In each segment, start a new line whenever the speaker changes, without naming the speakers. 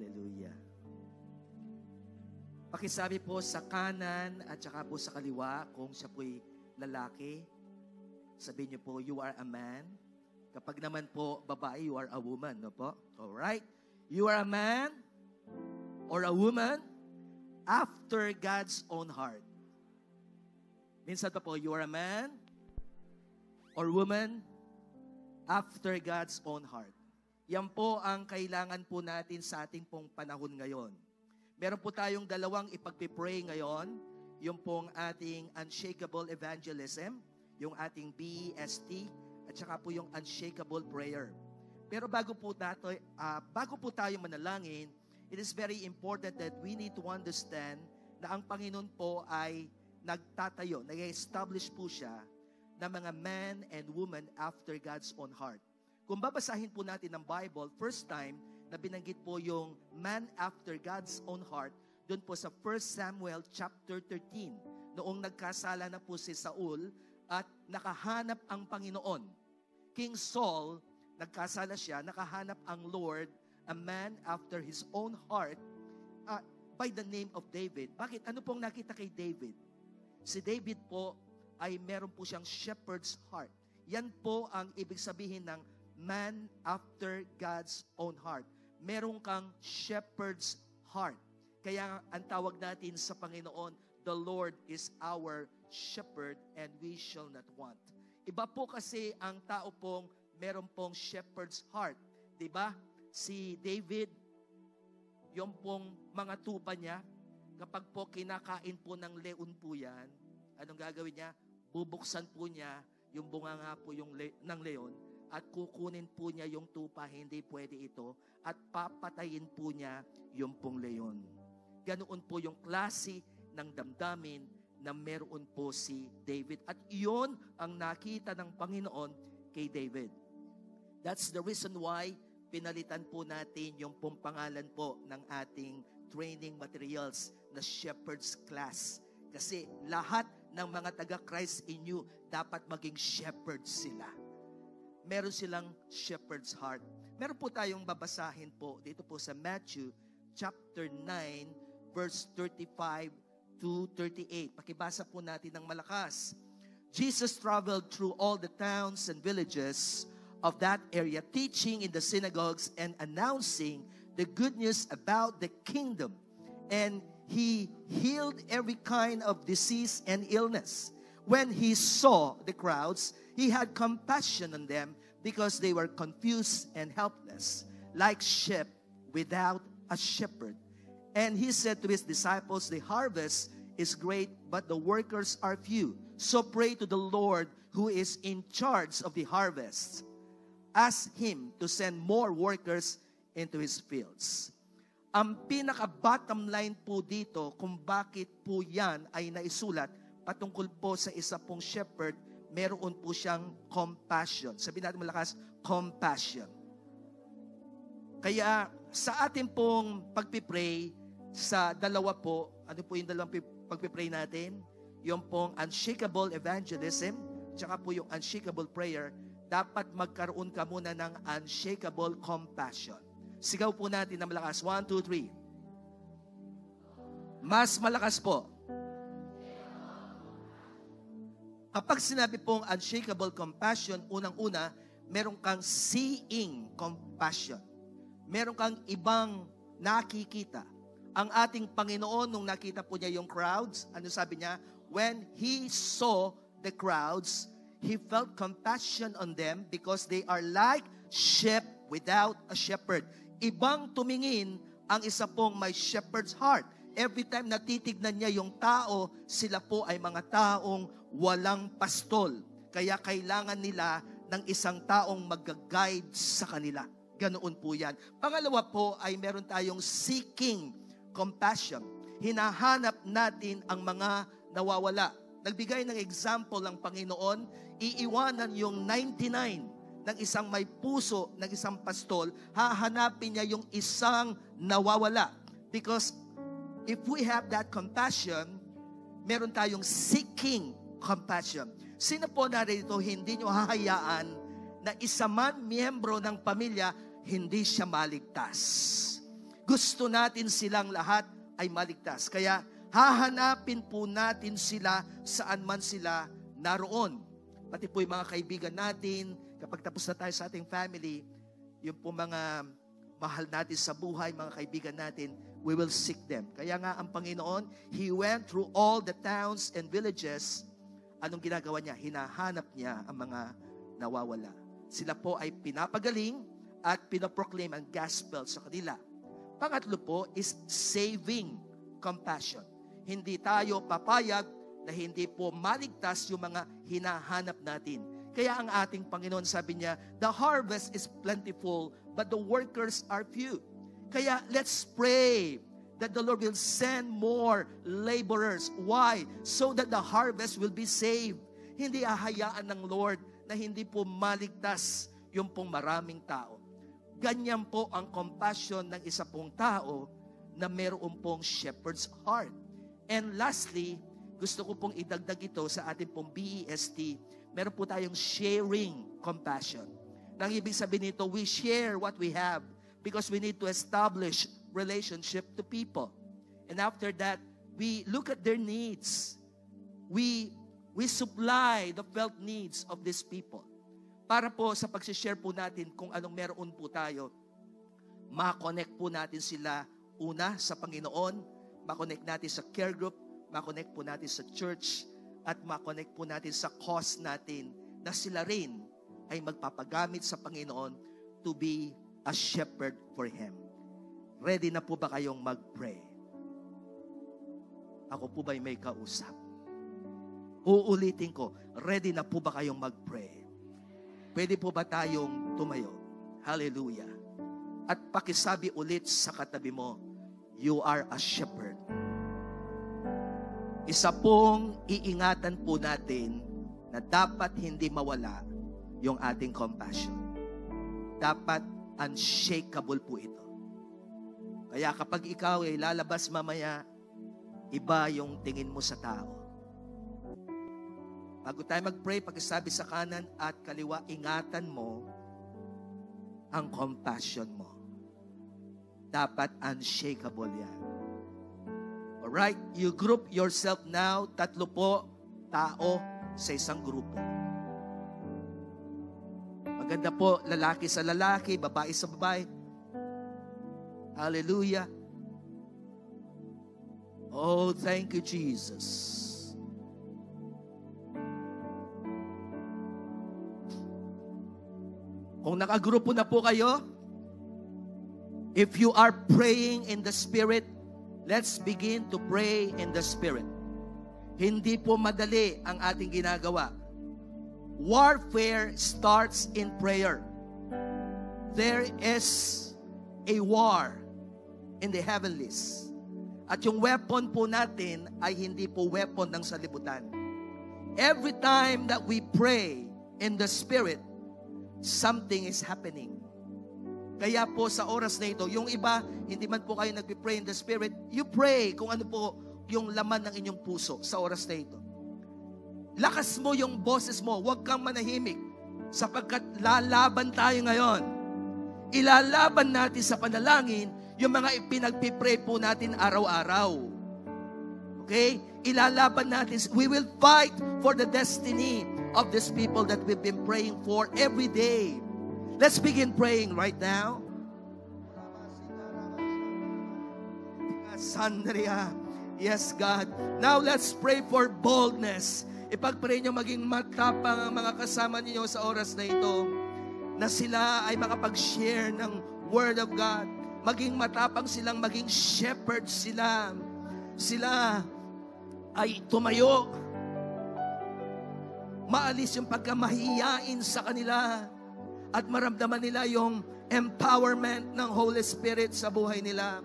Hallelujah. Pakisabi po sa kanan at saka po sa kaliwa kung siya po'y lalaki. Sabihin niyo po, you are a man. Kapag naman po babae, you are a woman. No po? Alright? You are a man or a woman after God's own heart. Minsan pa po, you are a man or woman after God's own heart. Yan po ang kailangan po natin sa ating pong panahon ngayon. Meron po tayong dalawang ipagpipray ngayon, yung pong ating unshakable evangelism, yung ating BEST, at saka po yung unshakable prayer. Pero bago po tayo manalangin, it is very important that we need to understand na ang Panginoon po ay nagtatayo, nag-establish po siya ng mga man and woman after God's own heart. Kung babasahin po natin ang Bible, first time na binanggit po yung man after God's own heart, doon po sa 1 Samuel chapter 13, noong nagkasala na po si Saul at nakahanap ang Panginoon. King Saul, nagkasala siya, nakahanap ang Lord, a man after his own heart, by the name of David. Bakit? Ano pong nakita kay David? Si David po ay meron po siyang shepherd's heart. Yan po ang ibig sabihin ng man after God's own heart. Meron kang shepherd's heart. Kaya ang tawag natin sa Panginoon, the Lord is our shepherd and we shall not want. Iba po kasi ang tao pong meron pong shepherd's heart. Diba? Si David, yung pong mga tupa niya, kapag po kinakain po ng leon po yan, anong gagawin niya? Bubuksan po niya yung bunganga po ng leon at kukunin po niya yung tupa, hindi pwede ito, at papatayin po niya yung pong leon. Ganoon po yung klase ng damdamin na meron po si David. At iyon ang nakita ng Panginoon kay David. That's the reason why pinalitan po natin yung pong pangalan po ng ating training materials na Shepherd's Class. Kasi lahat ng mga taga-Christ in you, dapat maging shepherds sila. Meron silang shepherd's heart. Meron po tayong babasahin po dito po sa Matthew chapter 9 verse 35 to 38. Pakibasa po natin ng malakas. Jesus traveled through all the towns and villages of that area, teaching in the synagogues and announcing the good news about the kingdom. And he healed every kind of disease and illness. When he saw the crowds, he had compassion on them because they were confused and helpless, like sheep without a shepherd. And he said to his disciples, the harvest is great, but the workers are few. So pray to the Lord who is in charge of the harvest. Ask him to send more workers into his fields. Ang pinaka-bottom line po dito kung bakit po yan ay naisulat patungkol po sa isa pong shepherd, meron po siyang compassion. Sabihin natin malakas, compassion. Kaya sa ating pong pagpipray, sa dalawa po, ano po yung dalawang pagpipray natin? Yung pong unshakable evangelism, tsaka po yung unshakable prayer, dapat magkaroon ka muna ng unshakable compassion. Sigaw po natin na malakas. 1, 2, 3. Mas malakas po. Kapag sinabi pong unshakable compassion, unang-una, meron kang seeing compassion. Meron kang ibang nakikita. Ang ating Panginoon, nung nakita po niya yung crowds, ano sabi niya? When He saw the crowds, He felt compassion on them because they are like sheep without a shepherd. Ibang tumingin ang isa pong may shepherd's heart. Every time natitignan niya yung tao, sila po ay mga taong walang pastol. Kaya kailangan nila ng isang taong mag-guide sa kanila. Ganoon po yan. Pangalawa po ay meron tayong seeking compassion. Hinahanap natin ang mga nawawala. Nagbigay ng example ang Panginoon, iiwanan yung 99 ng isang may puso, ng isang pastol, hahanapin niya yung isang nawawala. Because if we have that compassion, meron tayong seeking compassion. Sino po narito hindi nyo hahayaan na isa man miyembro ng pamilya, hindi siya maligtas? gusto natin silang lahat ay maligtas. Kaya hahanapin po natin sila saan man sila naroon. Pati po yung mga kaibigan natin, kapag tapos na tayo sa ating family, yung po mga mahal natin sa buhay, mga kaibigan natin, we will seek them. Kaya nga ang Panginoon, He went through all the towns and villages. Anong ginagawa niya? Hinahanap niya ang mga nawawala. Sila po ay pinapagaling at pinaproclaim ang gospel sa kanila. Pangatlo po is saving compassion. Hindi tayo papayag na hindi po maligtas yung mga hinahanap natin. Kaya ang ating Panginoon, sabi niya, the harvest is plentiful, but the workers are few. Kaya let's pray that the Lord will send more laborers. Why? So that the harvest will be saved. Hindi ahayaan ng Lord na hindi po maligtas yung pong maraming tao. Ganyan po ang compassion ng isa pong tao na meron pong shepherd's heart. And lastly, gusto ko pong idagdag ito sa ating pong BEST. Meron po tayong sharing compassion. Nang ibig sabihin nito, we share what we have because we need to establish relationship to people. And after that, we look at their needs. We supply the felt needs of these people. Para po sa pag-share po natin kung anong meron po tayo, ma-connect po natin sila una sa Panginoon, ma-connect natin sa care group, ma-connect po natin sa church, at ma-connect po natin sa cause natin na sila rin ay magpapagamit sa Panginoon to be a shepherd for Him. Ready na po ba kayong mag-pray? Ako po ba'y may kausap? Uulitin ko, ready na po ba kayong mag-pray? Pwede po ba tayong tumayo? Hallelujah. At pakisabi ulit sa katabi mo, you are a shepherd. Isa pong iingatan po natin na dapat hindi mawala yung ating compassion. Dapat unshakable po ito. Kaya kapag ikaw ay lalabas mamaya, iba yung tingin mo sa tao. Bago tayo mag-pray, pagkasabi sa kanan at kaliwa, ingatan mo ang compassion mo. Dapat unshakable yan. Alright, you group yourself now. 3 po tao sa isang grupo. Maganda po, lalaki sa lalaki, babae sa babae. Hallelujah. Oh, thank you, Jesus. Kung nakagrupo na po kayo, if you are praying in the Spirit, let's begin to pray in the Spirit. Hindi po madali ang ating ginagawa. Warfare starts in prayer. There is a war in the heavenlies. At yung weapon po natin ay hindi po weapon ng salibutan. Every time that we pray in the Spirit, something is happening. Kaya po sa oras na ito, yung iba, hindi man po kayo nag-pray in the Spirit, you pray kung ano po yung laman ng inyong puso sa oras na ito. Lakas mo yung boses mo, huwag kang manahimik, sapagkat lalaban tayo ngayon. Ilalaban natin sa panalangin yung mga ipinagpipray po natin araw-araw. Okay? Ilalaban natin, we will fight for the destiny of these people that we've been praying for every day. Let's begin praying right now. Sandria. Yes, God. Now let's pray for boldness. Ipag-pray nyo maging matapang ang mga kasama niyo sa oras na ito, na sila ay makapag-share ng Word of God. Maging matapang silang maging shepherd sila. Sila ay tumayo. Maalis yung pagkamahiyain sa kanila at maramdaman nila yung empowerment ng Holy Spirit sa buhay nila.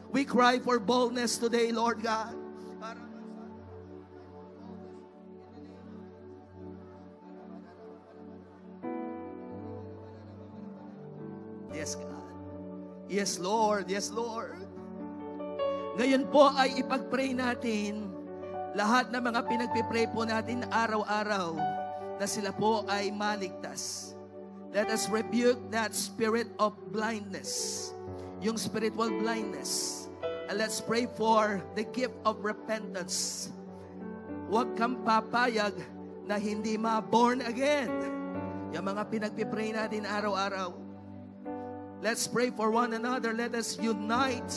We cry for boldness today, Lord God. Yes, God. Yes, Lord. Yes, Lord. Ngayon po ay ipag-pray natin lahat ng mga pinagpipray po natin araw-araw na sila po ay maligtas. Let us rebuke that spirit of blindness. yung spiritual blindness. And let's pray for the gift of repentance. Huwag kang papayag na hindi ma-born again. Yung mga pinagpipray natin araw-araw. Let's pray for one another. Let us unite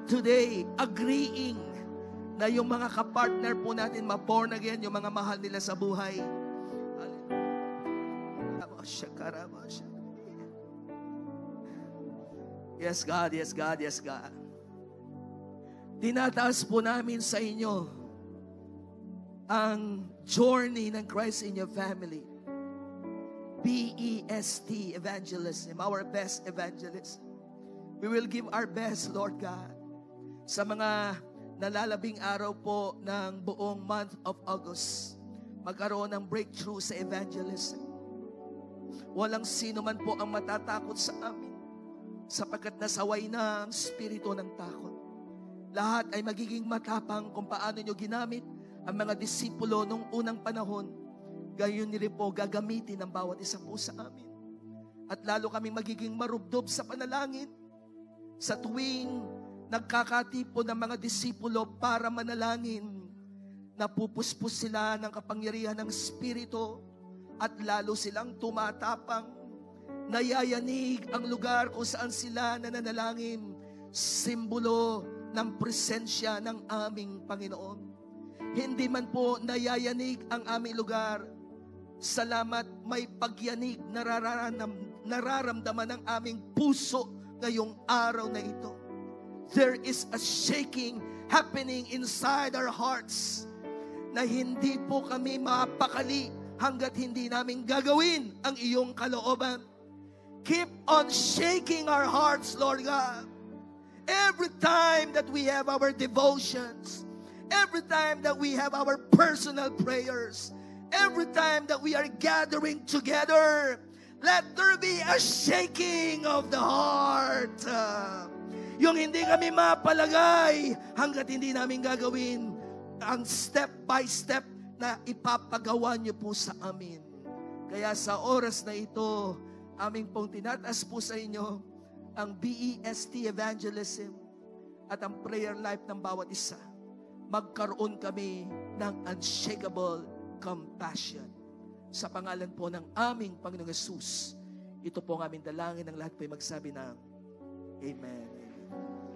today, agreeing na yung mga kapartner po natin ma-born again, yung mga mahal nila sa buhay. Yes, God. Yes, God. Yes, God. Tinataas po namin sa inyo ang journey ng Christ in your family. BEST, evangelism, our best evangelism. We will give our best, Lord God, sa mga nalalabing araw po ng buong month of August. Magkaroon ng breakthrough sa evangelism. Walang sino man po ang matatakot sa amin, sapagkat nasaway na ang spirito ng takot. Lahat ay magiging matapang kung paano nyo ginamit ang mga disipulo nung unang panahon. Gayon rin po gagamitin ng bawat isa po sa amin. At lalo kaming magiging marubdob sa panalangin sa tuwing nagkakatipon ng mga disipulo para manalangin. Napupuspos sila ng kapangyarihan ng Espiritu at lalo silang tumatapang. Nayayanig ang lugar kung saan sila nananalangin. Simbolo ng presensya ng aming Panginoon. Hindi man po nayayanig ang aming lugar. Salamat, may pagyanig nararamdaman ng aming puso ngayong araw na ito. There is a shaking happening inside our hearts na hindi po kami mapakali hanggat hindi namin gagawin ang iyong kalooban. Keep on shaking our hearts, Lord God. Every time that we have our devotions, every time that we have our personal prayers, every time that we are gathering together, let there be a shaking of the heart. Yung hindi kami mapalagay hanggat hindi namin gagawin ang step by step na ipapagawa niyo po sa amin. Kaya sa oras na ito, aming pong tinataas po sa inyo ang BEST evangelism at ang prayer life ng bawat isa. Magkaroon kami ng unshakable compassion. Sa pangalan po ng aming Panginoong Hesus, ito po ang aming dalangin ng lahat po ay magsabi ng Amen. Amen.